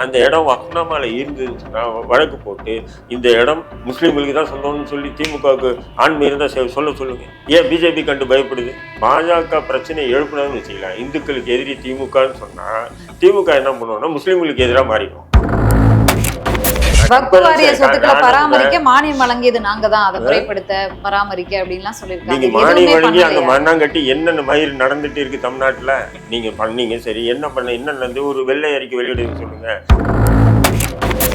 அந்த இடம் வக்ஃப்னாமால இருந்ததுன்னு சொன்னா வழக்கு போட்டு இந்த இடம் முஸ்லீம்களுக்கு தான் சொந்தம்னு சொல்லி திமுகவுக்கு ஆண்மை இருந்தால் சொல்ல சொல்லுங்க. ஏன் பிஜேபி கண்டு பயப்படுது? பாஜக பிரச்சனை எழுப்பினான்னு வச்சுக்கலாம். இந்துக்களுக்கு எதிரி திமுகன்னு சொன்னா திமுக என்ன பண்ணுவோம்னா முஸ்லீம்களுக்கு எதிராக மாறிடும். வக்ஃப் வாரிய சொத்துக்களை பராமரிக்க மானியம் வழங்கியது நாங்க தான், அதை முறைப்படுத்த பராமரிக்க அப்படின்லாம் சொல்லியிருக்காங்க. நீங்க மானியம் வழங்கி அங்க மண்ணாங்கட்டி என்னென்ன மயிர் நடந்துட்டு இருக்கு தமிழ்நாட்டுல நீங்க பண்ணீங்க. சரி, என்ன பண்ண என்னன்னு ஒரு வெள்ளை அறிக்கை வெளியிடுன்னு சொல்லுங்க.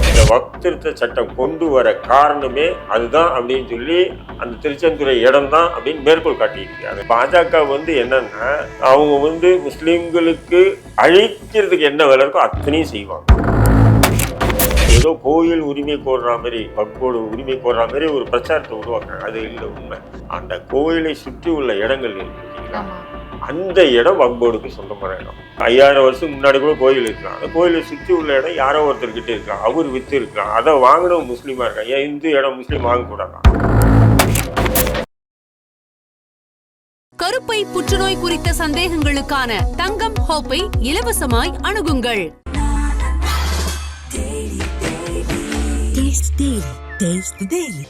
இந்த வக்ஃப் திருத்த சட்டம் கொண்டு வர காரணமே அதுதான் அப்படின்னு சொல்லி அந்த திருச்செந்துறை இடம் தான் அப்படின்னு மேற்கோள் காட்டியிருக்காங்க. பாஜக என்னன்னா அவங்க முஸ்லிம்களுக்கு அழிக்கிறதுக்கு என்ன வேலை இருக்கோ அத்தனையும் செய்வாங்க. ஏதோ கோயில் உரிமை கோர்ற மாதிரி வக்ஃபோட உரிமை கோர்ற மாதிரி ஒரு பிரச்சாரத்தை உருவாக்குறாங்க. அது இல்லை உண்மை. அந்த கோயிலை சுற்றி உள்ள இடங்கள் இருக்கு, அந்த இடம் வக்ஃபோர்டுக்கு சொந்தமான இடம். 5000 வருஷம் முன்னாடி கூட கோயில் இருக்கலாம். அந்த கோயிலை சுற்றி உள்ள இடம் யாரோ ஒருத்தர்கிட்ட இருக்கலாம், அவர் வித்து இருக்கலாம். அதை வாங்கினவங்க முஸ்லீமா இருக்காங்க. ஏன் இந்து இடம் முஸ்லீம் வாங்கக்கூடாதா? கருப்பை புற்றுநோய் குறித்த சந்தேகங்களுக்கான தங்கம் ஹோப்பை இலவசமாய் அணுகுங்கள்.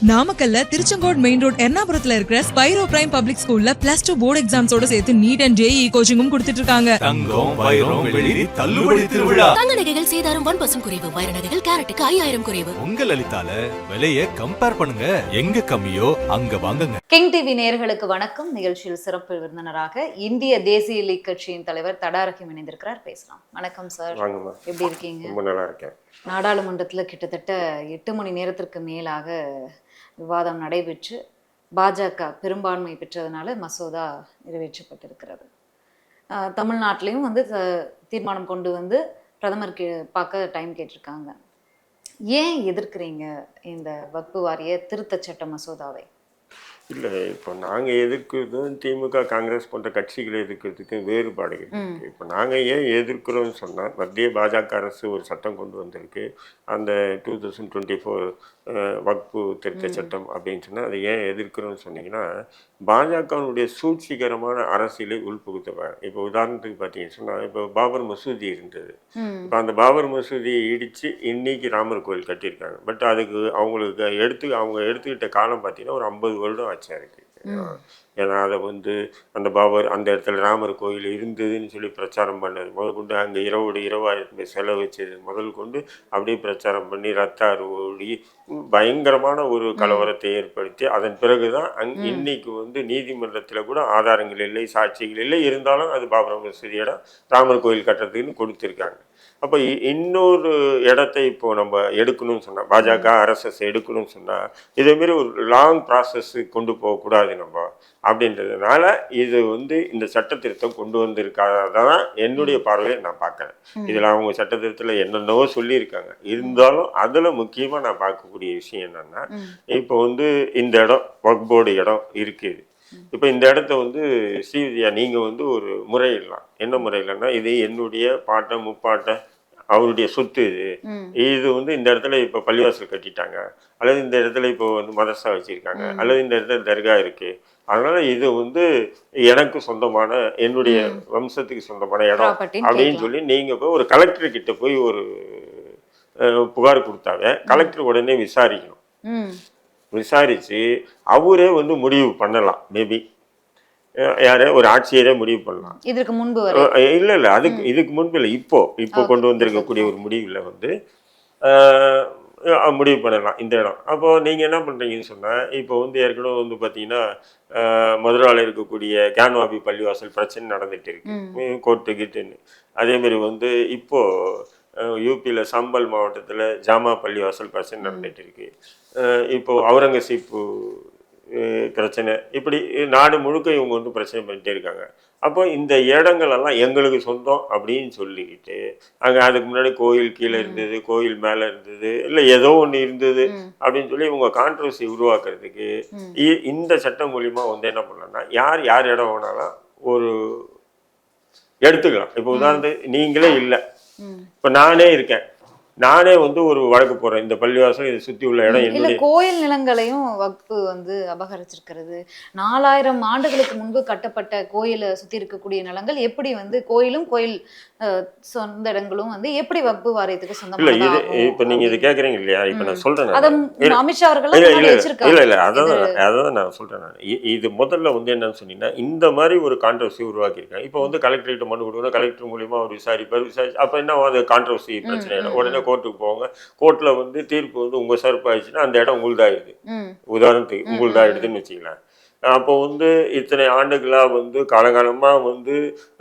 நாமக்கல்ல திருச்செங்கோடு மெயின் ரோட் எர்ணாபுரத்துல இருக்கிற ஸ்பைரோ பிரைம் பப்ளிக் ஸ்கூல்ல +2 போர்டு எக்ஸாம்ஸோட சேர்த்து நீட் அண்ட் ஜேஇ கோச்சிங்கும் கொடுத்துட்டு இருக்காங்க. தங்கம் வைரம் வெள்ளி தள்ளுபடி திருவிழா. தங்க நகைகள் சேதாரம் 1% குறைவு, வைர நகைகள் கேரட்டுக்கு 5000 குறைவு. உங்க லலிதால விலையை கம்பேர் பண்ணுங்க, எங்க கம்மியோ அங்க வாங்குங்க. கிங் டிவி நேயர்களுக்கு வணக்கம். நிகழ்ச்சியில் சிறப்பு விருந்தினராக இந்திய தேசிய லீக் கட்சியின் தலைவர் தடா ரஹீம் இணைந்திருக்கிறார். பேசலாம். வணக்கம் சார், எப்படி இருக்கீங்க? ரொம்ப நல்லா இருக்கேன். நாடாளுமன்றத்தில் கிட்டத்தட்ட 8 மணி நேரத்திற்கு மேலாக விவாதம் நடைபெற்று பாஜக பெரும்பான்மை பெற்றதுனால மசோதா நிறைவேற்றப்பட்டிருக்கிறது. தமிழ்நாட்டிலையும் தீர்மானம் கொண்டு பிரதமருக்கு பார்க்க டைம் கேட்டிருக்காங்க. ஏன் எதிர்க்கிறீங்க இந்த வக்ஃப் வாரிய திருத்த சட்ட மசோதாவை? இல்லை, இப்போ நாங்கள் எதிர்க்கிறதும் திமுக காங்கிரஸ் போன்ற கட்சிகளை எதிர்க்கிறதுக்கு வேறுபாடுகள் இருக்குது. இப்போ நாங்கள் ஏன் எதிர்க்கிறோம்னு சொன்னால், மத்திய பாஜக அரசு ஒரு சட்டம் கொண்டு வந்திருக்கு, அந்த 2024 வக்ஃபு திருத்த சட்டம் அப்படின்னு சொன்னால் அதை ஏன் எதிர்க்கிறோம்னு சொன்னீங்கன்னா, பாஜகனுடைய சூழ்ச்சிகரமான அரசியலை உள்புகுத்தவாங்க. இப்போ உதாரணத்துக்கு பார்த்தீங்கன்னு சொன்னால், இப்போ பாபர் மசூதி இருந்தது. இப்போ அந்த பாபர் மசூதியை இடித்து இன்னைக்கு ராமர் கோயில் கட்டியிருக்காங்க. பட் அதுக்கு அவங்க எடுத்துக்கிட்ட காலம் பார்த்தீங்கன்னா ஒரு 50 வருடம் ஆச்சா இருக்கு. ஏன்னா அதை அந்த பாபர் அந்த இடத்துல ராமர் கோயில் இருந்ததுன்னு சொல்லி பிரச்சாரம் பண்ணது முதல் கொண்டு, அங்கே இரவாயிரத்து செலவு வச்சது முதல் கொண்டு அப்படியே பிரச்சாரம் பண்ணி ரத்த ஓடி பயங்கரமான ஒரு கலவரத்தை ஏற்படுத்தி அதன் பிறகுதான் இன்னைக்கு நீதிமன்றத்தில் கூட ஆதாரங்கள் இல்லை, சாட்சிகள் இல்லை, இருந்தாலும் அது பாபர் மசூதியோட ராமர் கோயில் கட்டுறதுக்குன்னு கொடுத்துருக்காங்க. அப்போ இன்னொரு இடத்தை இப்போ நம்ம எடுக்கணும்னு சொன்னால், பாஜக ஆர்எஸ்எஸ் எடுக்கணும்னு சொன்னால் இதேமாரி ஒரு லாங் ப்ராசஸ் கொண்டு போகக்கூடாது நம்ம அப்படின்றதுனால இது இந்த சட்ட திருத்தம் கொண்டு வந்திருக்காதான் என்னுடைய பார்வையை நான் பார்க்குறேன். இதில் அவங்க சட்ட திருத்தத்தில் என்னென்னவோ சொல்லியிருக்காங்க, இருந்தாலும் அதில் முக்கியமாக நான் பார்க்கக்கூடிய விஷயம் என்னென்னா, இப்போ இந்த இடம் வக்ஃப் போர்டு இடம் இருக்குது. இப்போ இந்த இடத்த ஸ்ரீவித்யா நீங்கள் ஒரு முறையிடலாம். என்ன முறையிலன்னா, இது என்னுடைய பாட்டை முப்பாட்டை அவருடைய சொத்து, இது இந்த இடத்துல இப்போ பள்ளிவாசல் கட்டிட்டாங்க, அல்லது இந்த இடத்துல இப்போ மதரசா வச்சிருக்காங்க, அல்லது இந்த இடத்துல தர்கா இருக்கு, அதனால இது எனக்கு சொந்தமான என்னுடைய வம்சத்துக்கு சொந்தமான இடம் அப்படின்னு சொல்லி நீங்க போய் ஒரு கலெக்டர் கிட்ட போய் ஒரு புகார் கொடுத்தாவே கலெக்டர் உடனே விசாரிக்கணும். விசாரிச்சு அவரே முடிவு பண்ணலாம். மேபி யாரே ஒரு ஆட்சியரே முடிவு பண்ணலாம். இதுக்கு முன்பு இல்ல இதுக்கு முன்பு இல்லை, இப்போ கொண்டு வந்திருக்கக்கூடிய ஒரு முடிவுல முடிவு பண்ணலாம் இந்த இடம். அப்போ நீங்க என்ன பண்றீங்கன்னு சொன்னா, இப்போ ஏற்கனவே பார்த்தீங்கன்னா மதுராவில் இருக்கக்கூடிய கேன்வாபி பள்ளிவாசல் பிரச்சனை நடந்துட்டு இருக்கு, கோர்ட்டு கிட்டுன்னு. அதே மாதிரி இப்போ யூபியில் சம்பல் மாவட்டத்தில் ஜாமா பள்ளிவாசல் பிரச்சனை நடந்துட்டு இருக்கு. இப்போ அவுரங்கசீப்பு பிரச்சனை, இப்படி நாடு முழுக்க இவங்க பிரச்சனை பண்ணிட்டே இருக்காங்க. அப்போ இந்த இடங்களெல்லாம் எங்களுக்கு சொந்தம் அப்படின்னு சொல்லிக்கிட்டு, அங்கே அதுக்கு முன்னாடி கோயில் கீழே இருந்தது, கோயில் மேலே இருந்தது, இல்லை ஏதோ ஒன்று இருந்தது அப்படின்னு சொல்லி இவங்க கான்ட்ரவர்சி உருவாக்குறதுக்கு இந்த சட்டம் மூலிமா என்ன பண்ணலாம்னா, யார் இடம் வேணாலும் ஒரு எடுத்துக்கலாம். இப்போ உதாரணத்துக்கு நீங்களே இல்லை, இப்போ நானே இருக்கேன், நானே வந்து ஒரு வழக்கு போடுறேன், இந்த பள்ளிவாசல் இதை சுற்றி உள்ள இடம் இல்ல என்னுடைய. கோயில் நிலங்களையும் வக்ஃபு வந்து அபகரிச்சிருக்கிறது. 4000 ஆண்டுகளுக்கு முன்பு கட்டப்பட்ட கோயிலை சுத்தி இருக்கக்கூடிய நிலங்கள் எப்படி வந்து கோயிலும் கோயில் சொந்த இடங்களும் வந்து எப்படி வக்ஃபு வாரியத்துக்கு இல்லை சொந்தமானதா இது ஆகும் இப்போ நீங்கள் இது அப்படின்னு. கேட்குறீங்க இல்லையா, இப்போ நான் சொல்கிறேன். அத அமித்ஷா அவர்கள் இல்லை இல்லை வச்சிருக்காங்க. இல்லை இல்லை அதான் இது- அதான் நான் சொல்கிறேன். நான் இது முதல்ல வந்து என்னன்னு சொன்னீங்கன்னா, இந்த மாதிரி ஒரு கான்ட்ரவர்சி உருவாக்கியிருக்கேன். இப்போ வந்து கலெக்டரேட் மனு கொடுக்கணும், கலெக்டர் மூலியமாக ஒரு விசாரிச்சு அப்போ என்ன அது கான்ட்ரவர்சி பிரச்சனை ஆகிடும். உடனே கோர்ட்டுக்கு போவாங்க, கோர்ட்டில் வந்து தீர்ப்பு வந்து உங்கள் சர்ப்பாயிடுச்சுன்னா அந்த இடம் உங்களுதாகிடுது. ம், உதாரணத்துக்கு உங்களுதாகிடுதுன்னு வச்சுக்கலாம். அப்போ வந்து இத்தனை ஆண்டுகளாக வந்து காலகாலமாக வந்து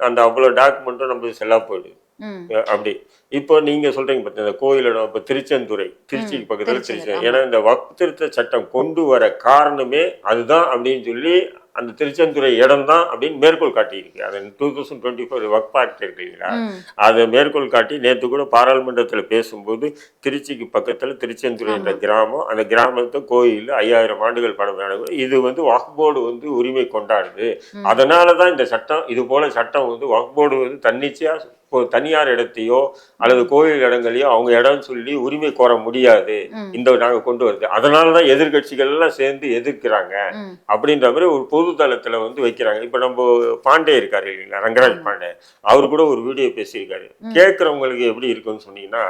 அந்த அவ்வளோ டாக்குமெண்ட்டும் நம்மளுக்கு செல்லா போயிடுது. ம். அப்படி இப்போ நீங்க சொல்றீங்க பார்த்தீங்க, இந்த கோயிலோட இப்போ திருச்செந்துறை, திருச்சிக்கு பக்கத்தில் திருச்செந்தூர், திருச்சி. ஏன்னா இந்த வக்ஃப் திருத்த சட்டம் கொண்டு வர காரணமே அதுதான் அப்படின்னு சொல்லி அந்த திருச்செந்துறை இடம் தான் அப்படின்னு மேற்கோள் காட்டியிருக்கு. அது 2024 வக்ஃப் ஆக்ட் இருக்கு இல்லைங்களா, அதை மேற்கோள் காட்டி நேற்று கூட பாராளுமன்றத்தில் பேசும்போது திருச்சிக்கு பக்கத்தில் திருச்செந்துறை என்ற கிராமம், அந்த கிராமத்தை கோயில் 5000 ஆண்டுகள் பழமையான இது வந்து வக்ஃப் போர்டு வந்து உரிமை கொண்டாடுது. அதனால தான் இந்த சட்டம், இது போல சட்டம் வந்து வக்ஃப் போர்டு வந்து தன்னிச்சையா தனியார் இடத்தையோ அல்லது கோயில் இடங்களையோ அவங்க இடம் சொல்லி உரிமை கோர முடியாது, இந்த நாங்க கொண்டு வருது. அதனாலதான் எதிர்கட்சிகள் எல்லாம் சேர்ந்து எதிர்க்கிறாங்க அப்படின்ற மாதிரி ஒரு பொது தளத்துல வந்து வைக்கிறாங்க. இப்ப நம்ம பாண்டே இருக்காரு இல்லைங்களா, ரங்கராஜ் பாண்டே, அவர் கூட ஒரு வீடியோ பேசியிருக்காரு. கேட்கறவங்களுக்கு எப்படி இருக்குன்னு சொன்னீங்கன்னா,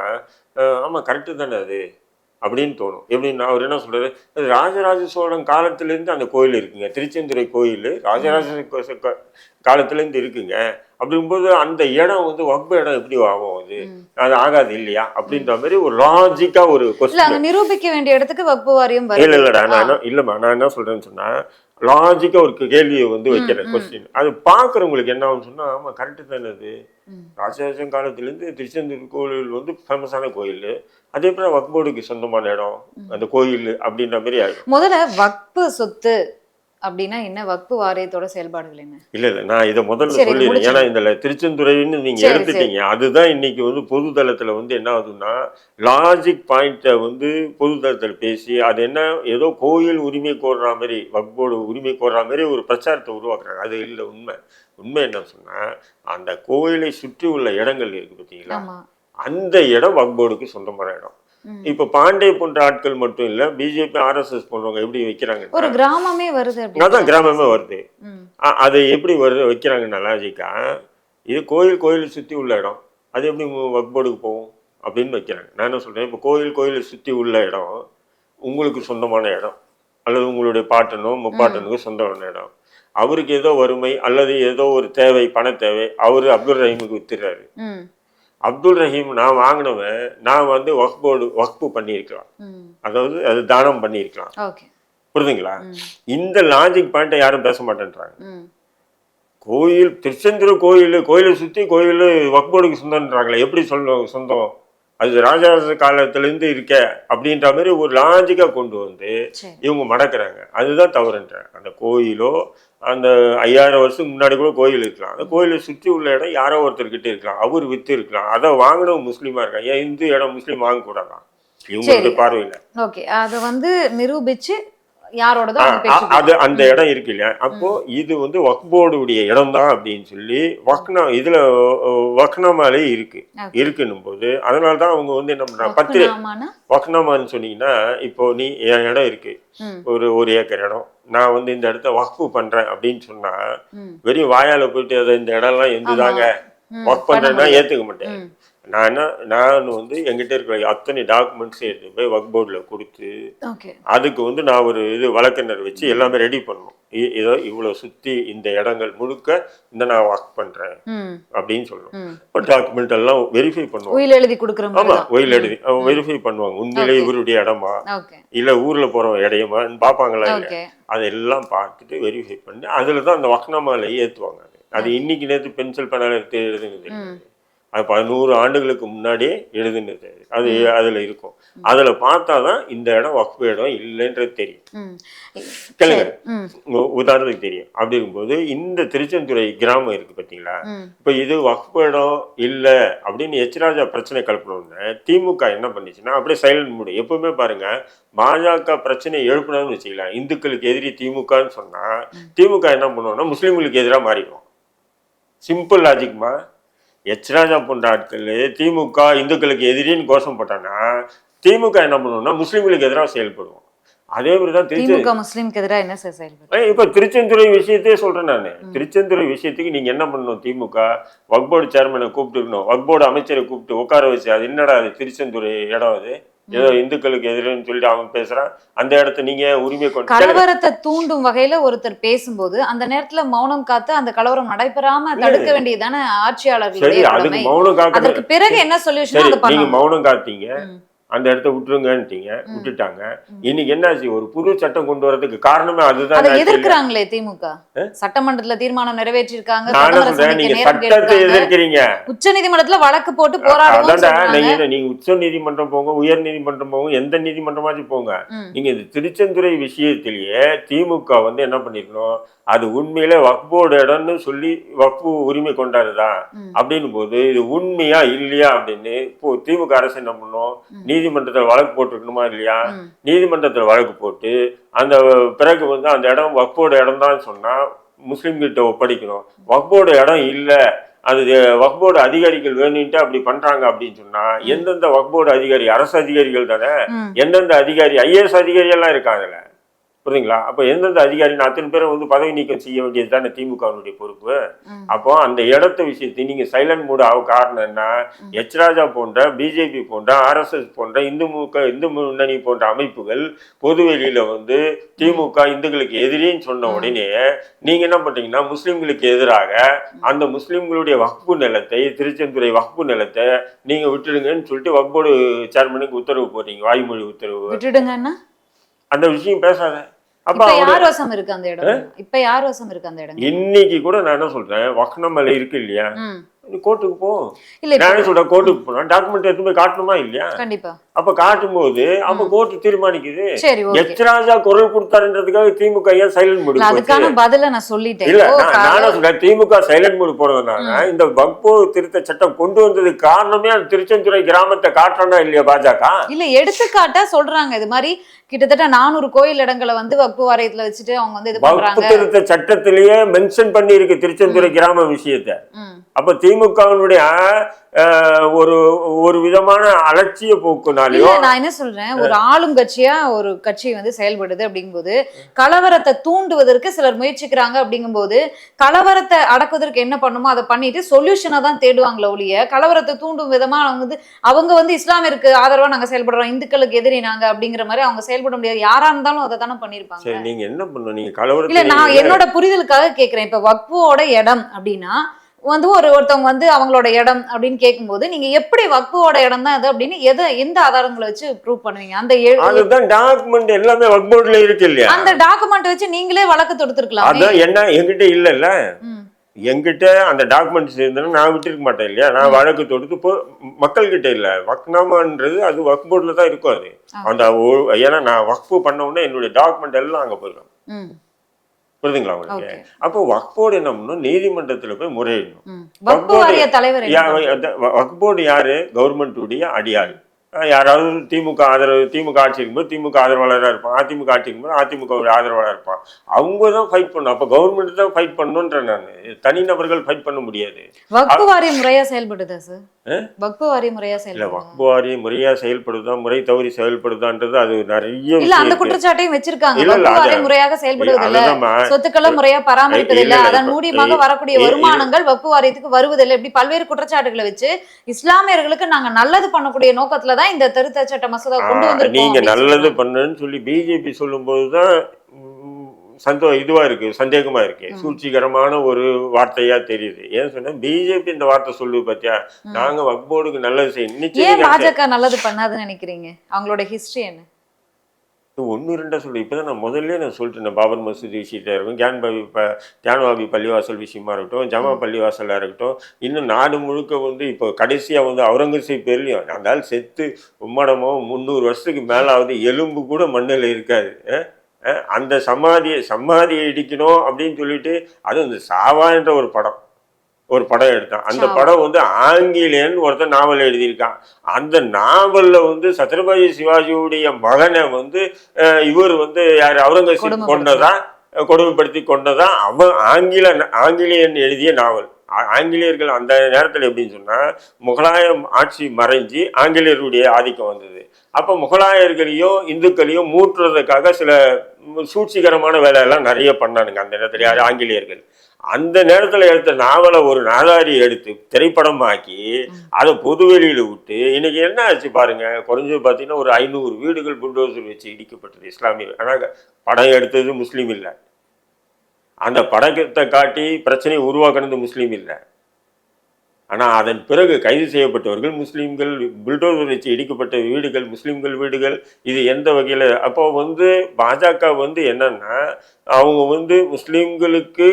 ஆமா கரெக்டு தானே அது அப்படின்னு தோணும். எப்படின்னா அவர் என்ன சொல்றாரு, ராஜராஜ சோழன் காலத்திலேருந்து அந்த கோயில் இருக்குங்க, திருச்செந்துறை கோயில் ராஜராஜ காலத்திலேருந்து இருக்குங்க. அப்படிங்கும்போது அந்த இடம் வந்து வக்ஃப் இடம் எப்படி ஆகும், அது ஆகாது இல்லையா அப்படின்ற மாதிரி ஒரு லாஜிக்கா ஒரு இல்ல கொஸ்டின். அங்க நிரூபிக்க வேண்டிய இடத்துக்கு வக்ஃபு வாரியம் வருது. இல்லடா நான் என்ன சொல்றேன்னு சொன்னா, லாஜிக்கா ஒரு கேள்வியை வந்து வைக்கிறேன் கொஸ்டின். அது பாக்குறவங்களுக்கு என்ன ஆகும்னு சொன்னா, ஆமா கரெக்டு தானே, அது ராஜராஜன் காலத்திலேருந்து திருச்செந்தூர் கோயில் வந்து ஃபேமஸான கோயில், அதே போல வக்ஃப் போர்டுக்கு சொந்தமான இடம் அந்த கோயில் அப்படின்ற மாதிரி ஆயிடும். முதல்ல வக்ஃபு சொத்து அப்படின்னா என்ன, வக்ஃபு வாரியத்தோட செயல்பாடுகள் என்ன? இல்ல நான் இதை முதல்ல சரி, சொல்லிடுறேன். முடிச்சு. ஏன்னா இந்த திருச்செந்துறைன்னு நீங்க சரி, எடுத்துட்டீங்க, அதுதான் இன்னைக்கு வந்து பொது தளத்துல வந்து என்ன ஆகுதுன்னா, லாஜிக் பாயிண்ட்டை வந்து பொது தளத்துல பேசி அது என்ன ஏதோ கோயில் உரிமை கோர்ற மாதிரி, வக்ஃப் போர்டு உரிமை கோர்ற மாதிரி ஒரு பிரச்சாரத்தை உருவாக்குறாங்க. அது இல்லை உண்மை என்ன சொன்னா, அந்த கோயிலை சுற்றி உள்ள இடங்கள் இருக்கு பார்த்தீங்களா, ஆமா. அந்த இடம் வக்ஃப் போர்டுக்கு சொந்தமான இடம். இப்ப பாண்டே போன்ற ஆட்கள் மட்டும் இல்ல, பிஜேபி ஆர்எஸ்எஸ் போன்றவங்க எப்படி வைக்கிறாங்க, ஒரு கிராமமே வருது அதான் கிராமமே வருது. ம். அது எப்படி வைக்கிறாங்கன்னா லாஜிக்கா, இது கோயிலை சுற்றி உள்ள இடம், அது எப்படி வக்ஃப் போர்டுக்கு போகும் அப்படின்னு வைக்கிறாங்க. நான் என்ன சொல்றேன், இப்போ கோயிலை சுற்றி உள்ள இடம் உங்களுக்கு சொந்தமான இடம், அல்லது உங்களுடைய பாட்டனோ முப்பாட்டனுக்கு சொந்தமான இடம், அவருக்கு ஏதோ வறுமை அல்லது ஏதோ ஒரு தேவை, பண தேவை, அவரு அப்துல் ரஹீமுக்கு வித்துறாரு. அப்துல் ரஹீம் நான் வாங்கினவன், நான் வந்து வக்ஃப் போர்டு வக்ஃபு பண்ணியிருக்கலாம், அதாவது அது தானம் பண்ணியிருக்கலாம். புரியுதுங்களா? இந்த லாஜிக் பாயிண்ட்டை யாரும் பேச மாட்டேன்றாங்க. கோயில் திருச்செந்தூர் கோயிலை சுற்றி கோயில் வக்ஃப் போர்டுக்கு சொந்தம்ன்றாங்களே, எப்படி சொந்தம், அது ராஜராஜ காலத்திலேருந்து இருக்க அப்படின்ற மாதிரி ஒரு லாஜிக்காக கொண்டு வந்து இவங்க மடக்கிறாங்க. அதுதான் தவறுன்றேன். அந்த கோயிலோ அந்த 5000 வருஷத்துக்கு முன்னாடி கூட கோயில் இருக்கலாம், அந்த கோயிலை சுற்றி உள்ள இடம் யாரோ ஒருத்தர்கிட்ட இருக்கலாம், அவர் வித்து இருக்கலாம், அதை வாங்கினவங்க முஸ்லீமா இருக்காங்க, ஏன் இந்து இடம் முஸ்லீம் வாங்கக்கூடாதான் இவங்களுடைய பார்வையில். ஓகே, அதை வந்து நிரூபிச்சு யாரோட அது அந்த இடம் இருக்கு இல்லையா, அப்போ இது வந்து வக்ஃப் போர்டுடைய இடம் தான் அப்படின்னு சொல்லி இதுல வக்ஃப்னாமாலே இருக்குன்னும் போது, அதனாலதான் அவங்க வந்து என்ன பண்றாங்க, வக்ஃப்னாமான்னு சொன்னீங்கன்னா, இப்போ நீ என் இடம் இருக்கு, ஒரு ஏக்கர் இடம், நான் வந்து இந்த இடத்த வக்ஃபு பண்றேன் அப்படின்னு சொன்னா, வெறும் வாயால போயிட்டு அதை இந்த இடம் எல்லாம் எந்துதாங்க வக்ஃப் பண்றேன்னா ஏத்துக்க மாட்டேன். நான் வந்து எங்கிட்ட இருக்கிற அத்தனை டாக்குமெண்ட்ஸ் எடுத்து போய் வக்ஃப் போர்டில் கொடுத்து, அதுக்கு வந்து நான் ஒரு வழக்கறிஞர் வச்சு எல்லாமே ரெடி பண்ணணும். ஏதோ இவ்வளவு சுத்தி இந்த இடங்கள் முழுக்க இந்த நான் வக்ஃப் பண்றேன் அப்படின்னு சொல்லணும். இப்போ டாக்குமெண்ட் எல்லாம் வெரிஃபை பண்ணுவாங்க, உயில் எழுதி கொடுக்குறோம். ஆமா உயில் எழுதி வெரிஃபை பண்ணுவாங்க, உண்மையிலே இவருடைய இடமா இல்ல ஊர்ல போறவங்க இடையமா பார்ப்பாங்களா இல்ல, அதெல்லாம் பார்த்துட்டு வெரிஃபை பண்ணி அதுலதான் அந்த வக்ஃப்னாமால ஏத்துவாங்க. அது இன்னைக்கு நேற்று பென்சில் பேனால எடுத்து எழுதுனது, அது 100 ஆண்டுகளுக்கு முன்னாடியே எழுதுனது. அது அதுல இருக்கும், அதுல பார்த்தாதான் இந்த இடம் வக்ஃப் இடம் இல்லைன்றது தெரியும். கேளுங்க, உதாரணத்துக்கு தெரியும். அப்படி இருக்கும்போது இந்த திருச்செந்துறை கிராமம் இருக்கு பார்த்தீங்களா, இப்போ இது வக்ஃப் இடம் இல்லை அப்படின்னு எச்ராஜா பிரச்சனை கிளப்பணும்னு திமுக என்ன பண்ணிச்சுன்னா அப்படியே சைலண்ட் மூடு. எப்பவுமே பாருங்க, பாஜக பிரச்சனை எழுப்பினான்னு வச்சுக்கலாம், இந்துக்களுக்கு எதிரி திமுகன்னு சொன்னா திமுக என்ன பண்ணுவோம்னா முஸ்லீம்களுக்கு எதிராக மாறிடுவோம். சிம்பிள் லாஜிக்மா. எச் ராஜா போன்ற ஆட்கள் திமுக இந்துக்களுக்கு எதிரின்னு கோஷம் போட்டான்னா திமுக என்ன பண்ணுவோம்னா முஸ்லீம்களுக்கு எதிராக செயல்படுவோம். அதே மாதிரிதான் திமுக முஸ்லிம்க்கு எதிராக என்ன சார் செயல்படுது? இப்ப திருச்செந்துறை விஷயத்தையே சொல்றேன் நான். திருச்செந்துறை விஷயத்துக்கு நீங்க என்ன பண்ணணும்? திமுக வக்ஃப் போர்டு சேர்மனை கூப்பிட்டுருக்கணும், வக்ஃப் போர்டு அமைச்சரை கூப்பிட்டு உட்கார வச்சு, அது என்னடா அது திருச்செந்துறை இடம், அது ஏதோ இந்துக்களுக்கு எதிரின்னு சொல்லிட்டு அவன் பேசுறான், அந்த இடத்த நீங்க உரிமை கொண்டு கலவரத்தை தூண்டும் வகையில ஒருத்தர் பேசும்போது அந்த நேரத்துல மௌனம் காத்து அந்த கலவரம் நடைபெறாம தடுக்க வேண்டியதானே ஆட்சியாளர்களுடைய கடமை. மௌனம் காக்க. அதற்கு பிறகு என்ன சொல்யூஷன்? அதை நீங்க பண்ணணும். மௌனம் காத்தீங்க, அந்த இடத்த விட்டுருங்கன்ட்டீங்க, விட்டுட்டாங்க. இன்னைக்கு என்னாச்சு? ஒரு புது சட்டம் கொண்டு வரதுக்கு காரணமே அதுதான். அதை எதிர்க்கிறாங்களே திமுக. சட்டமன்றத்துல தீர்மானம் நிறைவேற்றிருக்காங்க, நீங்க சட்டத்தை எதிர்க்கிறீங்க. உச்ச நீதிமன்றத்துல வழக்கு போட்டு போராடுவாங்க. நீங்க உச்ச நீதிமன்றம் போங்க, உயர் நீதிமன்றம் போங்க, எந்த நீதிமன்றமாச்சும் போங்க. நீங்க இந்த திருச்செந்துறை விஷயத்திலேயே திமுக என்ன பண்ணிருக்கணும்? அது உண்மையிலே வக்ஃப் போர்டு இடம்னு சொல்லி வக்ஃபு உரிமை கொண்டாடுதா அப்படின்னு போது இது உண்மையா இல்லையா அப்படின்னு இப்போ திமுக அரசு என்ன பண்ணும்? நீதிமன்றத்தில் வழக்கு போட்டிருக்கணுமா இல்லையா? நீதிமன்றத்தில் வழக்கு போட்டு அந்த பிறகு அந்த இடம் வக்ஃப் போர்டு இடம் தான் சொன்னா முஸ்லீம்கிட்ட ஒப்படைக்கணும். வக்ஃப் போர்டு இடம் இல்லை, அது வக்ஃப் போர்டு அதிகாரிகள் வேணும்ட்டு அப்படி பண்றாங்க அப்படின்னு சொன்னா எந்தெந்த வக்ஃப் போர்டு அதிகாரி, அரசு அதிகாரிகள் தானே, எந்தெந்த அதிகாரி, ஐஏஎஸ் அதிகாரி எல்லாம் இருக்காங்கல்ல, புரியுதுங்களா? அப்ப எந்தெந்த அதிகாரி அத்தனை பேரை பதவி நீக்கம் செய்ய வேண்டியது தானே திமுகவுடைய பொறுப்பு. அப்போ அந்த இடத்த விஷயத்தை நீங்க சைலண்ட் மூட் ஆக காரணம் என்ன? எச் ராஜா போன்ற, பிஜேபி போன்ற, RSS போன்ற, இந்து முன்னணி போன்ற அமைப்புகள் பொதுவெளியில திமுக இந்துக்களுக்கு எதிரின்னு சொன்ன உடனே நீங்க என்ன பண்றீங்கன்னா முஸ்லிம்களுக்கு எதிராக அந்த முஸ்லிம்களுடைய வக்ஃபு நிலத்தை, திருச்செந்துறை வக்ஃபு நிலத்தை நீங்க விட்டுடுங்கன்னு சொல்லிட்டு வக்ஃப் போர்டு சேர்மனுக்கு உத்தரவு போடுறீங்க, வாய்மொழி உத்தரவு. விட்டுடுங்கன்னா அந்த விஷயம் பேசாத. இப்ப யார் வசம் இருக்கு அந்த இடம்? இப்ப யார் வசம் இருக்கு அந்த இடம்? இன்னைக்கு கூட நான் என்ன சொல்றேன், வக்னமலை இருக்கு இல்லையா, கோர்ட்டுக்கு போ. இல்ல நான் சொல்றேன், கோர்ட்டுக்கு போனா டாக்குமெண்ட் எடுத்து போய் காட்டணுமா இல்லையா? கண்டிப்பா. அப்ப காட்டும் போது அப்ப கோர்ட்டு தீர்மானிக்குது. சரி, எச் ராஜா குரல் கொடுத்தாருன்றதுக்காக திமுக ஏன் சைலண்ட் மூடு? அதுக்கான பதில நான் சொல்லிட்டேன். இல்ல நானும் சொல்றேன், திமுக சைலண்ட் மூடு போறதுனால இந்த வக்ஃப் திருத்த சட்டம் கொண்டு வந்ததுக்கு காரணமே அந்த திருச்செந்துறை கிராமத்தை காட்டுறானா இல்லையா பாஜக? இல்ல எடுத்துக்காட்டா சொல்றாங்க, இது மாதிரி கிட்டத்தட்ட 400 கோயில் இடங்களை வக்ஃப் வாரியத்துல வச்சுட்டு அவங்க இது பண்றாங்க. வக்ஃப் திருத்த சட்டத்திலேயே மென்ஷன் பண்ணி இருக்கு திருச்செந்துறை கிராம விஷயத்தை. அப்ப திமுகவினுடைய ஒரு விதமான அலட்சிய போக்குனாலையோ, நான் என்ன சொல்றேன், ஒரு ஆளும் கட்சியா ஒரு கட்சி செயல்படுது அப்படிங்கும்போது கலவரத்தை தூண்டுவதற்கு சிலர் முயற்சிக்கிறாங்க. அப்படிங்கும்போது கலவரத்தை அடக்குவதற்கு என்ன பண்ணுமோ அதை பண்ணிட்டு சொல்யூஷனை தான் தேடுவாங்களே ஒழிய கலவரத்தை தூண்டும் விதமா அவங்க இஸ்லாமிற்கு ஆதரவா நாங்க செயல்படுறோம், இந்துக்களுக்கு எதிரி நாங்க அப்படிங்கிற மாதிரி அவங்க செயல்பட முடியாது. யாரா இருந்தாலும் அதை தானே பண்ணிருப்பாங்க. நீங்க என்ன பண்ணணும்? நீங்க கலவரம் இல்ல, நான் என்னோட புரிதலுக்காக கேட்கிறேன். இப்ப வக்ஃபோட இடம் அப்படின்னா ஒருத்தவங்க அவங்களோட இடம் அப்படின்னு கேட்கும்போது நீங்க எப்படி வக்ஃபோட இடம் தான் அது அப்படின்னு எந்த ஆதாரங்களை வச்சு ப்ரூவ் பண்ணுவீங்க? அதுதான் டாக்குமெண்ட் எல்லாமே வக்ஃப் போர்டுல இருக்கு இல்லையா? அந்த டாக்குமெண்ட் வச்சு நீங்களே வழக்கு தொடுத்துருக்கலாம். அதான் என்ன என்கிட்ட இல்ல, என்கிட்ட அந்த டாக்குமெண்ட்ஸ் இருந்தாலும் நான் விட்டுருக்க மாட்டேன் இல்லையா? நான் வழக்கு தொடுத்து மக்கள் கிட்ட இல்ல, வக்னாமான்றது அது வக்ஃப் போர்டுல தான் இருக்கும். அது அந்த ஏன்னா நான் வக்ஃபு பண்ண உடனே என்னுடைய டாக்குமெண்ட் எல்லாம் அங்க போயிடும், புரியுதுங்களா உங்களுக்கு? அப்போ வக்ஃப் போர்டு என்ன பண்ணணும்? நீதிமன்றத்துல போய் முறையிடணும். வக்ஃப் போர்டு யாரு? கவர்மெண்ட்டுடைய அடியாள். யாராவது திமுக ஆட்சி இருக்கும்போது திமுக ஆதரவாளராக இருப்பான், அதிமுக ஆட்சி இருக்கும்போது அதிமுக ஆதரவாளராக இருப்பான். அவங்க தான் ஃபைட் பண்ணணும். அப்போ கவர்மெண்ட் தான் ஃபைட் பண்ணணுன்ற, நான் தனிநபர்கள் ஃபைட் பண்ண முடியாது. வக்ஃப் வாரியம் முறையா செயல்படுதா சார்? வக்ஃப் வாரியம் முறையா செயல்படுதா? வக்ஃப் வாரியம் முறையா செயல்படுதா, முறை தவறி செயல்படுதான்றது அது நிறைய இல்ல, அந்த குற்றச்சாட்டையும் வச்சிருக்காங்க. வக்ஃப் வாரியம் முறையாக செயல்படுவதில்லை, சொத்துக்களை முறையா பராமரிப்பதில்லை, அதன் மூலியமாக வரக்கூடிய வருமானங்கள் வக்ஃப் வாரியத்துக்கு வருவதில்லை, இப்படி பல்வேறு குற்றச்சாட்டுகளை வச்சு இஸ்லாமியர்களுக்கு நாங்க நல்லது பண்ணக்கூடிய நோக்கத்துல தான் இந்த திருத்த சட்ட மசோதா கொண்டு வந்திருக்கோம். நீங்க நல்லது பண்ணுன்னு சொல்லி பிஜேபி சொல்லும் போதுதான் இதுவா இருக்கு, சந்தேகமா இருக்கு, சூழ்ச்சிகரமான ஒரு வார்த்தையா தெரியுது. ஏன் சொன்னா பிஜேபி இந்த வார்த்தை சொல்லு பாத்தியா, நாங்க வக்ஃப் போர்டுக்கு நல்லது செய்யணும். ஏன் பாஜக நல்லது பண்ணாதுன்னு நினைக்கிறீங்க? அவங்களோட ஹிஸ்டரி என்ன? 1-2 சொல்லு. இப்பதான் நான் முதல்ல சொல்லிட்டேன், பாபர் மசூதி விஷயத்தா இருக்கும், ஜான்வாபி பள்ளிவாசல் விஷயமா இருக்கட்டும், ஜமா பள்ளிவாசலா இருக்கட்டும், இன்னும் நாடு முழுக்க இப்போ கடைசியா அவுரங்கசீப் பேர்லயும் அந்த ஆள் செத்து உம்மடமோ 300 வருஷத்துக்கு மேலாவது எலும்பு கூட மண்ணில் இருக்காது. அந்த சமாதியை இடிக்கணும் அப்படின்னு சொல்லிட்டு அது இந்த சாவா என்ற ஒரு படம் எடுத்தான். அந்த படம் ஆங்கிலேயன் ஒருத்தர் நாவல் எழுதியிருக்கான். அந்த நாவல்ல சத்ரபதி சிவாஜியுடைய மகனை இவர் யார் அவுரங்கசீப் கொடுமைப்படுத்தி கொண்டதா அவன் ஆங்கிலேயன் எழுதிய நாவல். ஆங்கிலேயர்கள் அந்த நேரத்தில் எப்படின்னு சொன்னால் முகலாய ஆட்சி மறைஞ்சு ஆங்கிலேயருடைய ஆதிக்கம் வந்தது. அப்போ முகலாயர்களையும் இந்துக்களையும் மூட்டுறதுக்காக சில சூழ்ச்சிகரமான வேலையெல்லாம் நிறைய பண்ணானுங்க அந்த நேரத்தில். யார்? ஆங்கிலேயர்கள். அந்த நேரத்தில் எடுத்த நாவலை ஒரு நாதாரி எடுத்து திரைப்படமாக்கி அதை பொதுவெளியில் விட்டு இன்னைக்கு என்ன ஆச்சு பாருங்க. குறைஞ்சது பார்த்தீங்கன்னா ஒரு 500 வீடுகள் புல்டோசர் வச்சு இடிக்கப்பட்டது இஸ்லாமிய. ஆனால் படம் எடுத்தது முஸ்லீம் இல்லை. அந்த படத்தை காட்டி பிரச்சனையை உருவாக்குனது முஸ்லீம் இல்லை. ஆனால் அதன் பிறகு கைது செய்யப்பட்டவர்கள் முஸ்லீம்கள். புல்டோசர் வச்சு இடிக்கப்பட்ட வீடுகள் முஸ்லீம்கள் வீடுகள். இது எந்த வகையில்? அப்போ பாஜக என்னன்னா அவங்க முஸ்லீம்களுக்கு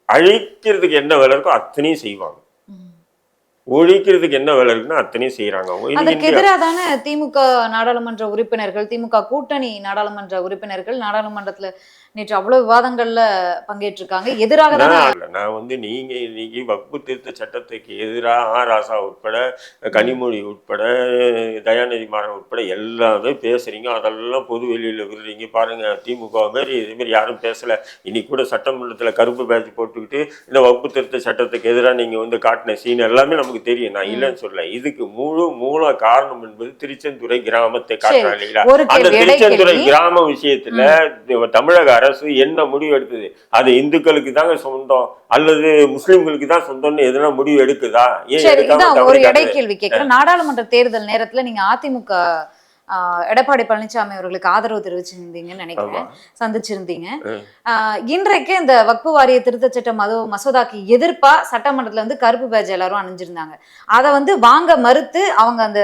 அழிக்கிறதுக்கு என்ன வேலை இருக்கோ அத்தனையும் செய்வாங்க, ஒழிக்கிறதுக்கு என்ன வேலை இருக்குன்னா அத்தனையும் செய்யறாங்க. அதற்கு எதிராக தானே திமுக நாடாளுமன்ற உறுப்பினர்கள், திமுக கூட்டணி நாடாளுமன்ற உறுப்பினர்கள் நாடாளுமன்றத்துல நேற்று அவ்வளவு விவாதங்கள்ல பங்கேற்றிருக்காங்க. எதிராக நான் நீங்க இன்னைக்கு வக்பு திருத்த சட்டத்துக்கு எதிராக ராசா உட்பட, கனிமொழி உட்பட, தயாநிதி மாறன் உட்பட எல்லாமே பேசுறீங்க. அதெல்லாம் பொது வெளியில விடுறீங்க. பாருங்க, திமுக மாரி இதுமாரி யாரும் பேசல. இன்னைக்கு கூட சட்டமன்றத்துல கருப்பு பேட்ச் போட்டுக்கிட்டு இந்த வக்பு திருத்த சட்டத்துக்கு எதிராக நீங்க காட்டின சீன் எல்லாமே நமக்கு தெரியும். நான் இல்லைன்னு சொல்ல. இதுக்கு மூல காரணம் என்பது திருச்செந்துறை கிராமத்தை காட்டுறாங்க. அந்த திருச்செந்துறை கிராம விஷயத்துல தமிழக அரசு என்ன முடிவு எடுத்தது? அது இந்துக்களுக்கு தாங்க சொந்தம் அல்லது முஸ்லிம்களுக்கு தான் சொந்தம்னு எதனா முடிவு எடுக்குதா? ஒரு இடை கேள்வி கேட்கிறேன். நாடாளுமன்ற தேர்தல் நேரத்துல நீங்க அதிமுக எடப்பாடி பழனிசாமி அவர்களுக்கு ஆதரவு தெரிவிச்சிருந்தீங்கன்னு நினைக்கிறேன், சந்திச்சிருந்தீங்க. இன்றைக்கு இந்த வக்பு வாரிய திருத்த சட்ட மசோதாக்கு எதிர்ப்பா சட்டமன்றத்துல கருப்பு பேட்ஜ் எல்லாரும் அணிஞ்சிருந்தாங்க. அதை வாங்க மறுத்து அவங்க அந்த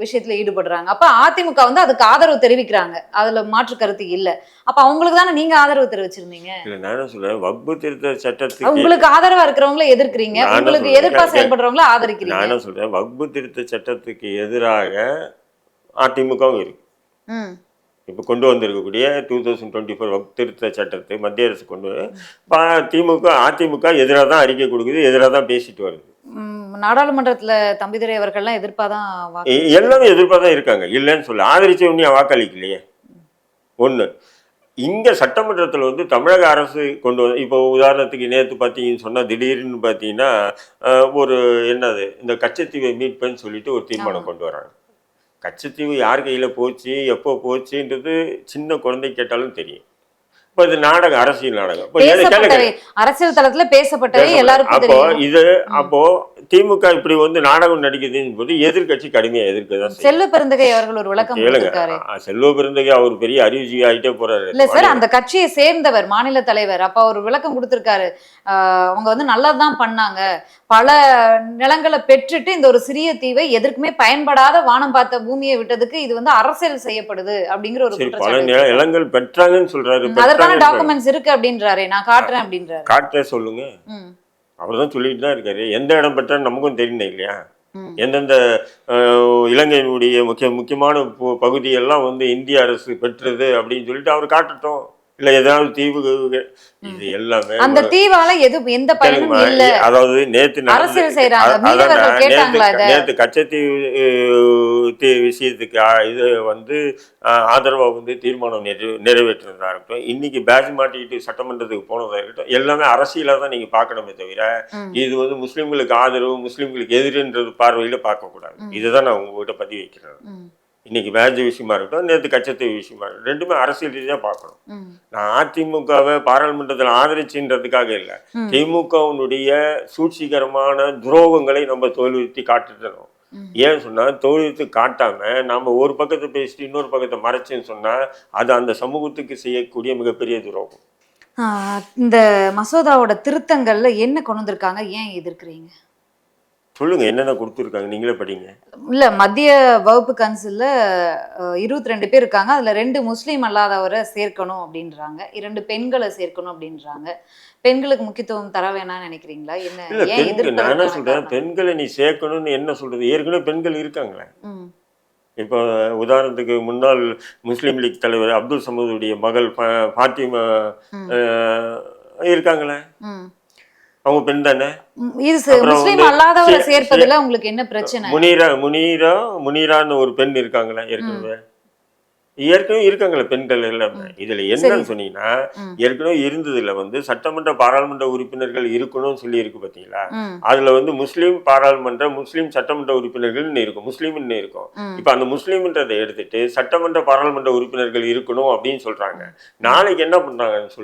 விஷயத்துல ஈடுபடுறாங்க. அப்ப அதிமுக அதுக்கு ஆதரவு தெரிவிக்கிறாங்க, அதுல மாற்று கருத்து இல்ல. அப்ப அவங்களுக்கு தானே நீங்க ஆதரவு தெரிவிச்சிருந்தீங்க. வக்பு திருத்த சட்டத்துக்கு உங்களுக்கு ஆதரவா இருக்கிறவங்கள எதிர்க்கிறீங்க, உங்களுக்கு எதிர்ப்பா செயல்படுறவங்கள ஆதரிக்கிறீங்க. நான் என்ன சொல்றேன், வக்பு திருத்த சட்டத்துக்கு எதிராக அதிமுகவும் இருக்கு. இப்போ கொண்டு வந்திருக்கக்கூடிய 2024 வக்பு திருத்த சட்டத்தை மத்திய அரசு கொண்டு அதிமுக எதிராக தான் அறிக்கை கொடுக்குது, எதிராக தான் பேசிட்டு வருது. நாடாளுமன்றத்துல தம்பிதுரை அவர்கள்லாம் எதிர்ப்பாதான், எல்லாமே எதிர்ப்பா தான் இருக்காங்க. இல்லைன்னு சொல்ல ஆதரிச்ச உடனே வாக்களிக்கலையே. ஒண்ணு இங்க சட்டமன்றத்தில் தமிழக அரசு கொண்டு இப்போ உதாரணத்துக்கு நேற்று பார்த்தீங்கன்னு சொன்னா திடீர்னு பார்த்தீங்கன்னா ஒரு என்னது இந்த கச்சத்தீவை மீட்பேன்னு சொல்லிட்டு ஒரு தீர்மானம் கொண்டு வராங்க. கச்சத்தீவு யார் கையில் போச்சு, எப்போ போச்சுன்றது சின்ன குழந்தை கேட்டாலும் தெரியும். இப்போ இது நாடகம், அரசியல் நாடகம். அரசியல் தளத்துல பேசப்பட்டது எல்லாருக்கும் தெரியும். அப்போ திமுக இப்படி நாடகம் நடிக்குதுன்னு போது எதிர்கட்சி கடுமையா எதிர்க்கதான். செல்வ பெருந்தகை அவர்கள் ஒரு விளக்கம் கொடுத்திருக்காரு. செல்வ பெருந்தகை அவர் பெரிய அறிவுஜி ஆகிட்டே போறாரு. இல்ல சார், அந்த கட்சியை சேர்ந்தவர், மாநில தலைவர். அப்ப அவர் விளக்கம் கொடுத்திருக்காரு. அவங்க நல்லதுதான் பண்ணாங்க, பல நிலங்களை பெற்றுட்டு இந்த ஒரு சிறிய தீவை எதற்குமே பயன்படாத வானம் பார்த்த பூமியை விட்டதுக்கு இது அரசியல் செய்யப்படுது அப்படிங்கிற ஒரு பல நிலங்கள் பெற்றாங்கன்னு சொல்றாரு. அதற்கான டாக்குமெண்ட்ஸ் இருக்கு அப்படின்றாரு, நான் காட்டுறேன் அப்படின்றாரு. காட்ட சொல்லுங்க, அவர்தான் சொல்லிட்டு தான் இருக்காரு. எந்த இடம் பெற்றான்னு நமக்கும் தெரியணும் இல்லையா? எந்தெந்த இலங்கையினுடைய முக்கியமான பகுதியெல்லாம் இந்திய அரசு பெற்றது அப்படின்னு சொல்லிட்டு அவர் காட்டட்டும். இல்ல ஏதாவது தீவு, இது எல்லாமே அந்த தீவால எந்த பயனும் இல்ல. அதாவது நேத்து கச்சத்தீவு விஷயத்துக்கு இது ஆதரவா தீர்மானம் நிறைவேற்றினதா இருக்கட்டும், இன்னைக்கு பேட்ஜ் மாட்டிக்கிட்டு சட்டமன்றத்துக்கு போனதா இருக்கட்டும், எல்லாமே அரசியலா தான் நீங்க பார்க்கணுமே தவிர இது முஸ்லிம்களுக்கு ஆதரவு முஸ்லிம்களுக்கு எதிரின்றது பார்வையில பார்க்க கூடாது. இதுதான் நான் உங்ககிட்ட பதிவு வைக்கிறேன். இன்னைக்கு பேட்ஜ் விஷயமா இருக்கட்டும், நேற்று கச்சத்தீவு விஷயமா இருக்கட்டும், ரெண்டுமே அரசியல் ரீதியாக பார்க்கணும். நான் அதிமுகவை பாராளுமன்றத்தில் ஆதரிச்சுன்றதுக்காக இல்லை, திமுகவுடைய சூழ்ச்சிகரமான துரோகங்களை நம்ம தோல்வியுறுத்தி காட்டுறோம். ஏன்னு சொன்னா தோல்வித்து காட்டாம நாம ஒரு பக்கத்தை பேசிட்டு இன்னொரு பக்கத்தை மறைச்சுன்னு சொன்னா அது அந்த சமூகத்துக்கு செய்யக்கூடிய மிகப்பெரிய துரோகம். இந்த மசோதாவோட திருத்தங்கள்ல என்ன கொண்டு வந்திருக்காங்க, ஏன் எதிர்க்கிறீங்க? சொல்லுங்க, என்னென்ன கொடுத்துருக்காங்க, நீங்களே படிங்க. இல்ல, மத்திய வகுப்பு கவுன்சில்ல 22 பேர் இருக்காங்க. அதுல 2 முஸ்லீம் அல்லாதவரை சேர்க்கணும் அப்படின்றாங்க, 2 பெண்களை சேர்க்கணும் அப்படின்றாங்க. பெண்களுக்கு முக்கியத்துவம் தர வேணாம்னு நினைக்கிறீங்களா? நான் என்ன சொல்றேன், பெண்களை நீ சேர்க்கணும்னு என்ன சொல்றது? ஏற்கனவே பெண்கள் இருக்காங்களே. இப்போ உதாரணத்துக்கு முன்னாள் முஸ்லீம் லீக் தலைவர் அப்துல் சமதுடைய மகள் ஃபாத்திமா இருக்காங்களே, அவங்க பெண் தானே. முஸ்லீம் அல்லாதவரை சேர்ப்பதுல உங்களுக்கு என்ன பிரச்சனை? முனீரான்னு ஒரு பெண் இருக்காங்களே ஏற்கனவே. ஏற்கனவே இருக்காங்களே பெண்கள் எல்லாமே. இதுல என்னன்னு சொன்னீங்கன்னா, ஏற்கனவே இருந்ததுல வந்து சட்டமன்ற பாராளுமன்ற உறுப்பினர்கள் இருக்கணும்னு சொல்லி இருக்கு பாத்தீங்களா? அதுல வந்து முஸ்லீம் பாராளுமன்ற முஸ்லீம் சட்டமன்ற உறுப்பினர்கள்னு இருக்கும், முஸ்லீம்னு இருக்கும். இப்ப அந்த முஸ்லீம்ன்றதை எடுத்துட்டு சட்டமன்ற பாராளுமன்ற உறுப்பினர்கள் இருக்கணும் அப்படின்னு சொல்றாங்க. நாளைக்கு என்ன பண்றாங்கன்னு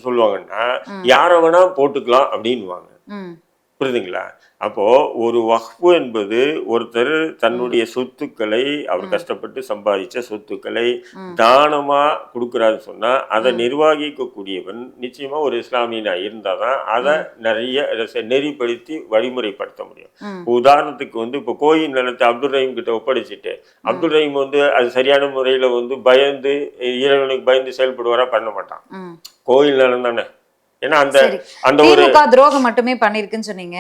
சொல்லுவாங்கன்னா யாரை வேணா போட்டுக்கலாம் அப்படின்னுவாங்க. புரியுதுங்களா? அப்போ ஒரு வக்ஃபு என்பது ஒருத்தர் தன்னுடைய சொத்துக்களை, அவர் கஷ்டப்பட்டு சம்பாதிச்ச சொத்துக்களை தானமா கொடுக்குறாருன்னு சொன்னா அதை நிர்வகிக்கக்கூடியவன் நிச்சயமா ஒரு இஸ்லாமியனா இருந்தாதான் அதை நிறைய நெறிப்படுத்தி வழிமுறைப்படுத்த முடியும். உதாரணத்துக்கு வந்து இப்போ கோயில் நிலத்தை அப்துல் ரஹீம் கிட்ட ஒப்படைச்சிட்டு அப்துல் ரஹீம் வந்து அது சரியான முறையில வந்து பயந்து இறைவனுக்கு பயந்து செயல்படுவாரா? பண்ண மாட்டான். கோயில் நிலம் தானே. ஏன்னா அந்த ஒரு திமுக துரோகம் மட்டுமே பண்ணிருக்குன்னு சொன்னீங்க.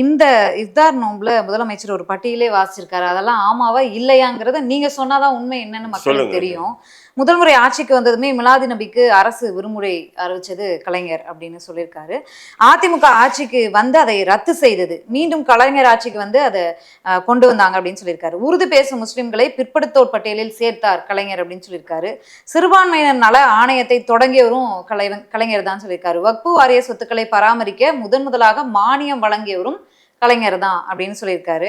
இந்த இஃப்தார் நோன்புல முதலமைச்சர் ஒரு பட்டியலே வாசிச்சிருக்காரு. அதெல்லாம் ஆமாவா இல்லையாங்கிறத நீங்க சொன்னாதான் உண்மை என்னன்னு மக்களுக்கு தெரியும். முதல் முறை ஆட்சிக்கு வந்ததுமே மிலாது நபிக்கு அரசு விடுமுறை அறிவிச்சது கலைஞர் அப்படின்னு சொல்லியிருக்காரு. அதிமுக ஆட்சிக்கு வந்து அதை ரத்து செய்தது, மீண்டும் கலைஞர் ஆட்சிக்கு வந்து அதை கொண்டு வந்தாங்க அப்படின்னு சொல்லியிருக்காரு. உருது பேசும் முஸ்லிம்களை பிற்படுத்தோர் பட்டியலில் சேர்த்தார் கலைஞர் அப்படின்னு சொல்லியிருக்காரு. சிறுபான்மையினர் நல ஆணையத்தை தொடங்கியவரும் கலைஞர் தான் சொல்லியிருக்காரு. வக்பு வாரிய சொத்துக்களை பராமரிக்க முதலாக மானியம் வழங்கியவரும் கலைஞர் தான் அப்படின்னு சொல்லியிருக்காரு.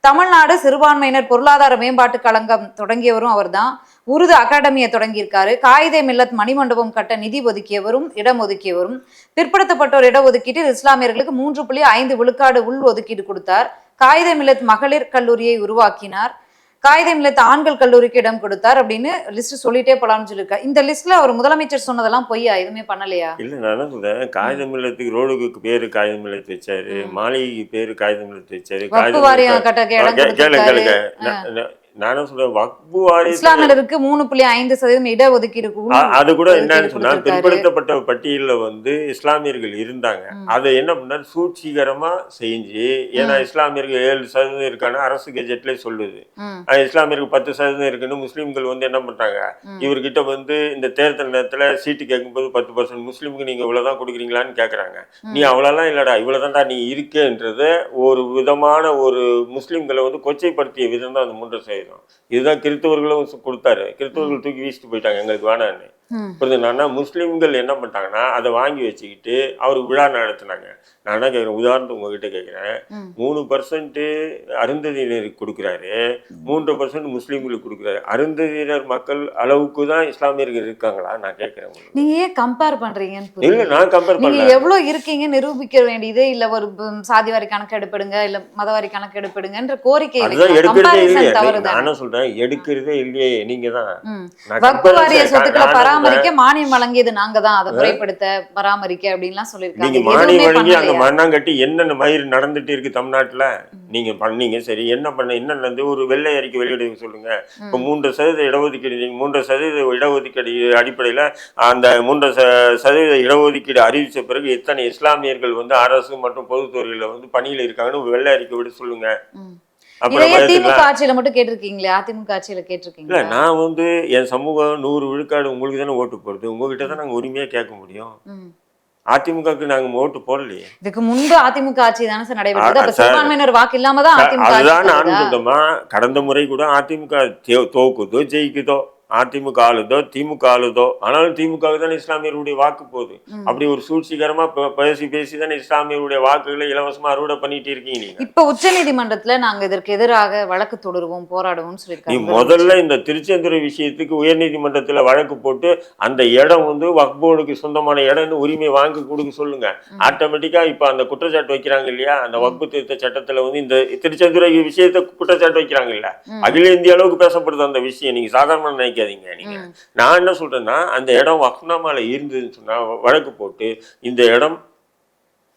தமிழ்நாடு சிறுபான்மையினர் பொருளாதார மேம்பாட்டு கழகம் தொடங்கியவரும் அவர் தான். உருது அகாடமியை தொடங்கியிருக்காரு. காயிதே மில்லத் மணிமண்டபம் கட்ட நிதி ஒதுக்கியவரும் இடம் ஒதுக்கியவரும். பிற்படுத்தப்பட்டோர் இடஒதுக்கீட்டில் இஸ்லாமியர்களுக்கு 3.5 விழுக்காடு உள் ஒதுக்கீடு கொடுத்தார். காயிதே மில்லத் மகளிர் கல்லூரியை உருவாக்கினார். காயிதே மில்லத் ஆண்கள் கல்லூரிக்கு இடம் கொடுத்தார் அப்படின்னு லிஸ்ட் சொல்லிட்டே போலாம்னு சொல்லியிருக்காரு. இந்த லிஸ்ட்ல அவர் முதலமைச்சர் சொன்னதெல்லாம் பொய்யா? எதுவுமே பண்ணலையா? இல்ல நான் என்ன சொல்றேன், காகித மில்லத்துக்கு ரோடுக்கு பேரு காகித மில்லத் வச்சாரு, மாளிகைக்கு பேரு காகித மில்லத் வச்சாரு. கேளுங்க நானும் சொல்றேன், வக்பு வாரிய இஸ்லாமியருக்கு 3.5% இடஒதுக்கீடு அது கூட என்னன்னு சொன்னா பிற்படுத்தப்பட்ட பட்டியலில் வந்து இஸ்லாமியர்கள் இருந்தாங்க. அதை என்ன பண்ணாரு, சூழ்ச்சிகரமா செஞ்சு, ஏன்னா இஸ்லாமியர்கள் 7% இருக்கான அரசு கெஜெட்ல சொல்லுது, இஸ்லாமியர்கள் 10% இருக்குன்னு. முஸ்லீம்கள் வந்து என்ன பண்றாங்க, இவர்கிட்ட வந்து இந்த தேர்தல் நேரத்துல சீட்டு கேட்கும்போது 10% முஸ்லீமுக்கு நீங்க இவ்வளவுதான் கொடுக்குறீங்களான்னு கேட்கறாங்க. நீ அவ்வளவுலாம் இல்லடா, இவ்வளவுதான்டா நீ இருக்கேன்றது ஒரு விதமான ஒரு முஸ்லீம்களை வந்து கொச்சைப்படுத்திய விதம் தான் அந்த 3%. இதுதான் கிறிஸ்தவர்களும் கொடுத்தாரு. கிறிஸ்தவர்கள் தூக்கி வீசிட்டு போயிட்டாங்க, எங்களுக்கு வேணான்னு. புரியுதுன்னா முஸ்லீம்கள் என்ன பண்ணிட்டாங்கன்னா அதை வாங்கி வச்சுக்கிட்டு அவருக்கு விழா நடத்தினாங்க. நான் என்ன கேட்குறேன், உதாரணத்துக்கு உங்ககிட்ட கேட்குறேன், 3% அருந்ததியினருக்கு கொடுக்குறாரு, 3% முஸ்லீம்களுக்கு கொடுக்குறாரு. அருந்ததியினர் மக்கள் அளவுக்கு தான் இஸ்லாமியர்கள் இருக்காங்களா நான் கேட்குறேன். நீங்க ஏன் கம்பேர் பண்றீங்கன்னு இல்ல, நான் கம்பேர் பண்ணல. நீங்க எவ்வளவு இருக்கீங்க நிரூபிக்க வேண்டியது இல்ல, ஒரு சாதிவாரி கணக்கு எடுப்படுங்க இல்ல மதவாரி கணக்கு எடுப்படுங்கன்ற கோரிக்கை. அதுதான் எடுக்கிறதே இல்லையே. நானும் சொல்றேன், எடுக்கிறதே இல்லையே நீங்க தான். வக்பு வாரிய சொத்துக்களை பராமரிக்க மானியம் வழங்கியது நாங்க தான், அதை முறைப்படுத்த பராமரிக்க அப்படின்லாம் சொல்லியிருக்காங்க. நீங்க மானியம் வழங்கி அந்த மண்ணாங்கட்டி என்னென்ன மயிர் நடந்துட்டு இருக்கு தமிழ்நாட்டுல நீங்க பண்ணீங்க. சரி, என்ன பண்ண என்ன நடந்து ஒரு வெள்ளை அறிக்கை வெளியிடுங்க சொல்லுங்க. இப்போ 3% இடஒதுக்கீடு, 3% இடஒதுக்கீடு அடிப்படையில அந்த 3% இடஒதுக்கீடு அறிவிச்ச பிறகு எத்தனை இஸ்லாமியர்கள் வந்து அரசு மற்றும் பொதுத்துறையில வந்து பணியில இருக்காங்கன்னு வெள்ளை அறிக்கை விட சொல்லுங்க. திமுக ஆட்சியில மட்டும் கேட்டிருக்கீங்களே, அதிமுக ஆட்சியில கேட்டிருக்கீங்களா? இல்ல, நான் வந்து என் சமூகம் 100 விழுக்காடு உங்களுக்கு தானே ஓட்டு போடுது, உங்ககிட்ட தான் நாங்க உரிமையா கேட்க முடியும். அதிமுகவுக்கு நாங்க ஓட்டு போடலையே. இதுக்கு முன்பு அதிமுக ஆட்சி தானே சார் நடைபெற்றது. சிறுபான்மையினர் வாக்கு இல்லாம தான் அதிமுக. அதுதான் நானும் சொல்றேமா, கடந்த முறை கூட அதிமுக தோக்குதோ ஜெயிக்குதோ, அதிமுக ஆளுதோ திமுக ஆளுதோ, ஆனாலும் திமுகவுக்கு தானே இஸ்லாமியருடைய வாக்கு போகுது. அப்படி ஒரு சூழ்ச்சிகரமா பேசி தானே இஸ்லாமியருடைய வாக்குகளை இலவசமா அறுவடை பண்ணிட்டு இருக்கீங்க நீங்க. இப்ப உச்ச நீதிமன்றத்துல நாங்க இதற்கு எதிராக வழக்கு தொடருவோம், போராடுவோம் சொல்லிருக்காங்க. நீ முதல்ல இந்த திருச்செந்துறை விஷயத்துக்கு உயர் நீதிமன்றத்துல வழக்கு போட்டு அந்த இடம் வந்து வக்ஃப் போர்டுக்கு சொந்தமான இடம்னு உரிமை வாங்கி கொடுக்க சொல்லுங்க. ஆட்டோமேட்டிக்கா இப்ப அந்த குற்றச்சாட்டு வைக்கிறாங்க இல்லையா, அந்த வக்ஃபு திருத்த சட்டத்துல வந்து இந்த திருச்செந்துறை விஷயத்தை குற்றச்சாட்டு வைக்கிறாங்க இல்ல, அகில இந்திய அளவுக்கு பேசப்படுது அந்த விஷயம். நீங்க சாதாரண நினைக்காதீங்க நீங்க. நான் என்ன சொல்றேன்னா, அந்த இடம் வக்ஃப்னாமால இருந்ததுன்னு சொன்னா வழக்கு போட்டு இந்த இடம்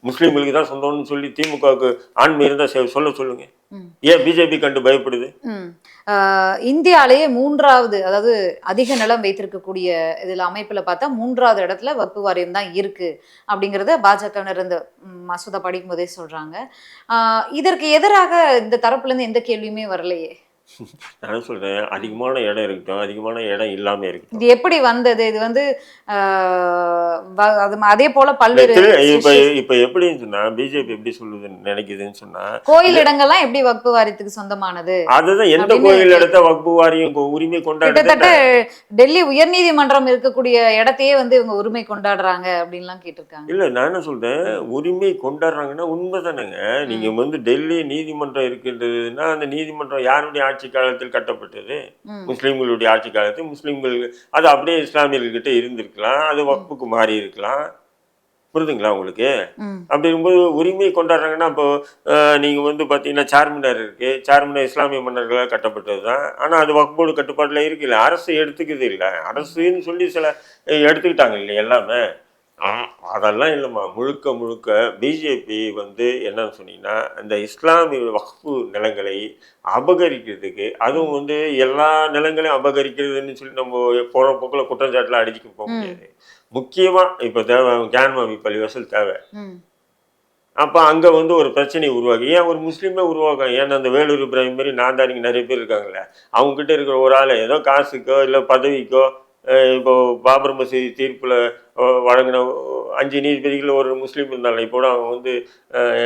முஸ்லீம்களுக்கு தான் சொந்தம்னு சொல்லி திமுகவுக்கு ஆண்மை இருந்தா சொல்லுங்க. ஏன் பிஜேபி கண்டு பயப்படுது? இந்தியாலேயே 3வது, அதாவது அதிக நிலம் வைத்திருக்கக்கூடிய இதுல அமைப்புல பார்த்தா 3வது இடத்துல வக்ஃபு வாரியம் தான் இருக்கு அப்படிங்கறத பாஜகவினர் இந்த மசோதா படிக்கும் போதே சொல்றாங்க. இதற்கு எதிராக இந்த தரப்புல இருந்து எந்த கேள்வியுமே வரலையே. நான் சொல்றேன், அதிகமான இடம் இருக்கட்டும், அதிகமான இடம் இல்லாம இருக்கட்டும். இது எப்படி வந்தது? இது வந்து அதே போல பல்வேறு இப்ப இப்ப எப்படின்னு சொன்னா பிஜேபி எப்படி சொல்லுதுன்னு நினைக்குதுன்னு சொன்னா, கோயில் இடங்கள்லாம் எப்படி வக்பு வாரியத்துக்கு சொந்தமானது? அதுதான் எந்த கோயில் இடத்த வக்பு வாரியம் உரிமை கிட்டத்தட்ட கொண்டாடுறது. டெல்லி உயர்நீதிமன்றம் இருக்கக்கூடிய இடத்தையே வந்து இவங்க உரிமை கொண்டாடுறாங்க அப்படின்லாம் கேட்டிருக்காங்க. இல்ல நான் என்ன சொல்றேன், உரிமை கொண்டாடுறாங்கன்னா உண்மைதானேங்க. நீங்க வந்து டெல்லி நீதிமன்றம் இருக்கின்றதுன்னா அந்த நீதிமன்றம் யாருடைய ஆட்சி காலத்தில் கட்டப்பட்டது? முஸ்லீம்களுடைய ஆட்சி காலத்தில் முஸ்லீம்கள் அது அப்படியே இஸ்லாமியர்கிட்ட இருந்திருக்கலாம், அது வக்புக்கு மாறி இருக்கலாம். புரியுதுங்களா உங்களுக்கு? அப்படி இருக்கும்போது உரிமை கொண்டாடுறாங்கன்னா இப்போ நீங்க வந்து பாத்தீங்கன்னா சார்மினார் இருக்கு, சார்மினார் இஸ்லாமிய மன்னர்களால் கட்டப்பட்டது தான். ஆனா அது வக்போர்டு கட்டுப்பாட்டுல இருக்கு இல்ல, அரசு எடுத்துக்குது இல்லை, அரசுன்னு சொல்லி சில எடுத்துக்கிட்டாங்க இல்லை எல்லாமே. அதெல்லாம் இல்லைம்மா, முழுக்க முழுக்க பிஜேபி வந்து என்னன்னு சொன்னீங்கன்னா இந்த இஸ்லாமிய வக்ஃபு நிலங்களை அபகரிக்கிறதுக்கு, அதுவும் வந்து எல்லா நிலங்களையும் அபகரிக்கிறதுன்னு சொல்லி நம்ம போகிற போக்கில் குற்றச்சாட்டுல அடிச்சுக்க போக முடியாது. முக்கியமா இப்போ தேவை ஜான்மாமி பள்ளிவாசல் தேவை. அப்போ அங்கே வந்து ஒரு பிரச்சனை உருவாகி, ஏன் ஒரு முஸ்லீமே உருவாகும்? ஏன்னா அந்த வேலூர் இப்ராஹிம் மாதிரி நாதாரிங்க நிறைய பேர் இருக்காங்களே, அவங்ககிட்ட இருக்கிற ஒரு ஆள் ஏதோ காசுக்கோ இல்லை பதவிக்கோ, இப்போ பாபர் மசூதி தீர்ப்பில் வழங்கின 5 நீதிபதிகள் ஒரு முஸ்லீம் இருந்தாங்க. இப்போ அவங்க வந்து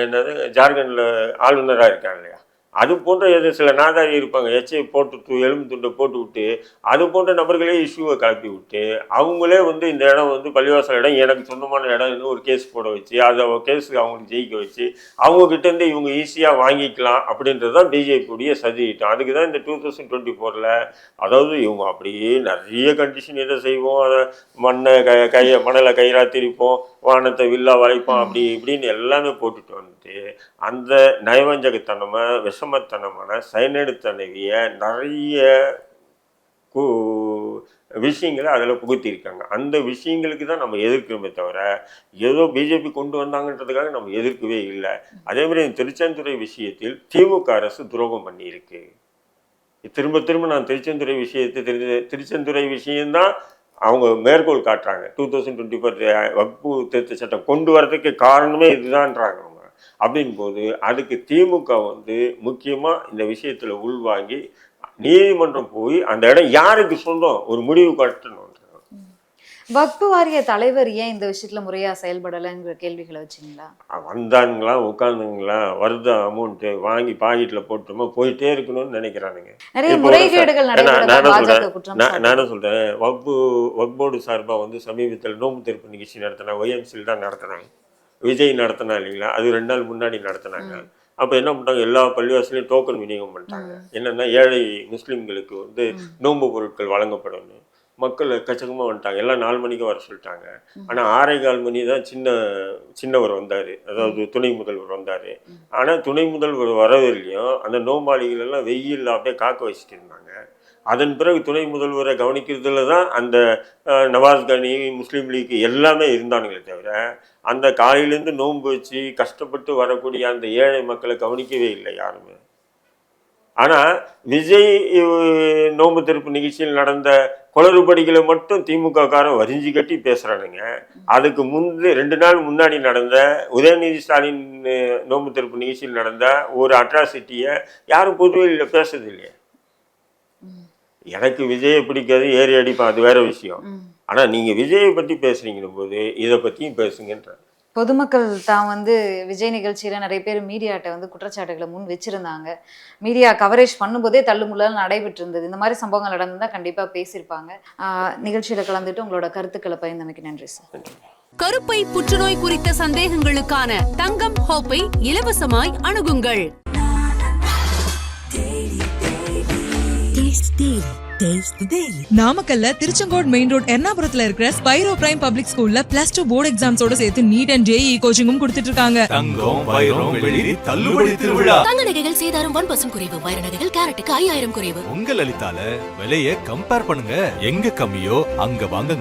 என்னது ஜார்க்கண்டில் ஆளுநராக இருக்காங்க இல்லையா, அது போன்ற சில நாதாரி இருப்பாங்க, எச்சை போட்டு எலும்பு துண்டை போட்டு விட்டு அது போன்ற நபர்களே இஷ்யூவை கிளப்பி விட்டு அவங்களே வந்து இந்த இடம் வந்து பள்ளிவாசல் இடம் எனக்கு சொந்தமான இடம்னு ஒரு கேஸ் போட வச்சு அதை கேஸுக்கு அவங்களுக்கு ஜெயிக்க வச்சு அவங்ககிட்டேருந்து இவங்க ஈஸியாக வாங்கிக்கலாம் அப்படின்றது தான் பிஜேபியுடைய சதியிட்டம். அதுக்கு தான் இந்த 2024 அதாவது இவங்க அப்படியே நிறைய கண்டிஷன் எதை செய்வோம், அதை மணலை கயிறா திரிப்போம், வானத்தை வில்லா வளைப்போம், அப்படி இப்படின்னு எல்லாமே போட்டுட்டு வந்துட்டு அந்த நயவஞ்சகத்தனமா விஷமத்தனமான சைனடு தனவிய நிறைய விஷயங்களை அதில் புகுத்திருக்காங்க. அந்த விஷயங்களுக்கு தான் நம்ம எதிர்க்கிறோமே தவிர ஏதோ பிஜேபி கொண்டு வந்தாங்கன்றதுக்காக நம்ம எதிர்க்கவே இல்லை. அதே மாதிரி இந்த திருச்செந்துறை விஷயத்தில் திமுக அரசு துரோகம் பண்ணியிருக்கு. திரும்ப திரும்ப நான் திருச்செந்துறை விஷயம்தான் அவங்க மேற்கோள் காட்டுறாங்க. 2024 வக்பு திருத்த சட்டம் கொண்டு வரதுக்கு காரணமே இதுதான்றாங்க அவங்க. அப்படின் போது அதுக்கு திமுக வந்து முக்கியமாக இந்த விஷயத்தில் உள்வாங்கி நீதிமன்றம் போய் அந்த இடம் யாருக்கு சொந்தம் ஒரு முடிவு காட்டணும். வக்பு வாரிய தலைவர் ஏன் இந்த விஷயத்துல முறையா செயல்படலைங்கிற கேள்விகளை வச்சிங்களா? வந்தாங்களா, உட்காந்துங்களா, வருதா அமௌண்ட் வாங்கி பாக்கெட்ல போட்டோமா போயிட்டே இருக்கணும்னு நினைக்கிறானுங்க. நிறைய முறைகேடுகள் நானும் சொல்றேன், வக்போர்டு சார்பா வந்து சமீபத்தில் நோம்பு தீர்ப்பு நிகழ்ச்சி நடத்தினா, ஒய்எம்சியில் தான் நடத்தினாங்க, விஜய் நடத்தினா இல்லைங்களா, அது 2 நாள் முன்னாடி நடத்தினாங்க. அப்போ என்ன பண்ணிட்டாங்க, எல்லா பள்ளிவாசலையும் டோக்கன் விநியோகம் பண்ணிட்டாங்க. என்னன்னா ஏழை முஸ்லீம்களுக்கு வந்து நோன்பு பொருட்கள் வழங்கப்படணும். மக்கள் எக்கச்சக்கமாக வந்துட்டாங்க. எல்லாம் 4 மணிக்கு வர சொல்லிட்டாங்க. ஆனால் 6:15 மணி தான் சின்னவர் வந்தார், அதாவது துணை முதல்வர் வந்தார். ஆனால் துணை முதல்வர் வரவில்லையும் அந்த நோம்பாளிகள் எல்லாம் வெயிலில் அப்படியே காக்க வச்சுட்டு இருந்தாங்க. அதன் பிறகு துணை முதல்வரை கவனிக்கிறதுல தான் அந்த நவாஸ் கனி, முஸ்லீம் லீக் எல்லாமே இருந்தானுங்களே தவிர அந்த காலையிலேருந்து நோன்பு வச்சு கஷ்டப்பட்டு வரக்கூடிய அந்த ஏழை மக்களை கவனிக்கவே இல்லை யாருமே. ஆனால் விஜய் நோன்பு தீர்ப்பு நிகழ்ச்சியில் நடந்த குளறுபடிகளை மட்டும் திமுக காரன் வரிஞ்சு கட்டி பேசுகிறானுங்க. அதுக்கு 2 நாள் முன்னாடி நடந்த உதயநிதி ஸ்டாலின் நோன்பு தீர்ப்பு நிகழ்ச்சியில் நடந்த ஒரு அட்ராசிட்டியை யாரும் பொதுவெளியில் பேசுறது இல்லையே. எனக்கு விஜயை பிடிக்காது, ஏறி அடிப்பான், அது வேற விஷயம். ஆனால் நீங்கள் விஜயை பற்றி பேசுறீங்கன்னும் போது இதை பற்றியும் பேசுங்கன்ற. பொதுமக்கள் தான் வந்து விஜய் நிகழ்ச்சியில் நிறைய பேர் மீடியாட்ட வந்து குற்றச்சாட்டுகளை முன் வச்சிருந்தாங்க. மீடியா கவரேஜ் பண்ணும்போதே தள்ளுமுள்ளால் நடைபெற்று இருந்தது. இந்த மாதிரி சம்பவங்கள் நடந்தால் கண்டிப்பாக பேசியிருப்பாங்க. நிகழ்ச்சியில் கலந்துட்டு உங்களோட கருத்துக்களை பகிர்ந்தமைக்கு நன்றி சார். கருப்பை புற்றுநோய் குறித்த சந்தேகங்களுக்கான தங்கம் ஹோப்பை இலவசமாய் அணுகுங்கள். நாமக்கல்ல திருச்செங்கோடு மெயின் ரோட் எர்ணாபுரத்துல இருக்கிற ஸ்பைரோ பிரைம் பப்ளிக் ஸ்கூல்ல +2 போர்டு எக்ஸாம்ஸோட சேர்த்து நீட் அண்ட் ஜேஇ கோச்சிங்கும் கொடுத்துட்டு இருக்காங்க. தங்கம், வைரம், வெள்ளி தள்ளுபடி திருவிழா. தங்க நகைகள் சேதாரம் 1% குறைவு, வைர நகைகள் கேரட்டுக்கு 5000 குறைவு. உங்க லலிதால விலையை கம்பேர் பண்ணுங்க, எங்க கம்மியோ அங்க வாங்குங்க.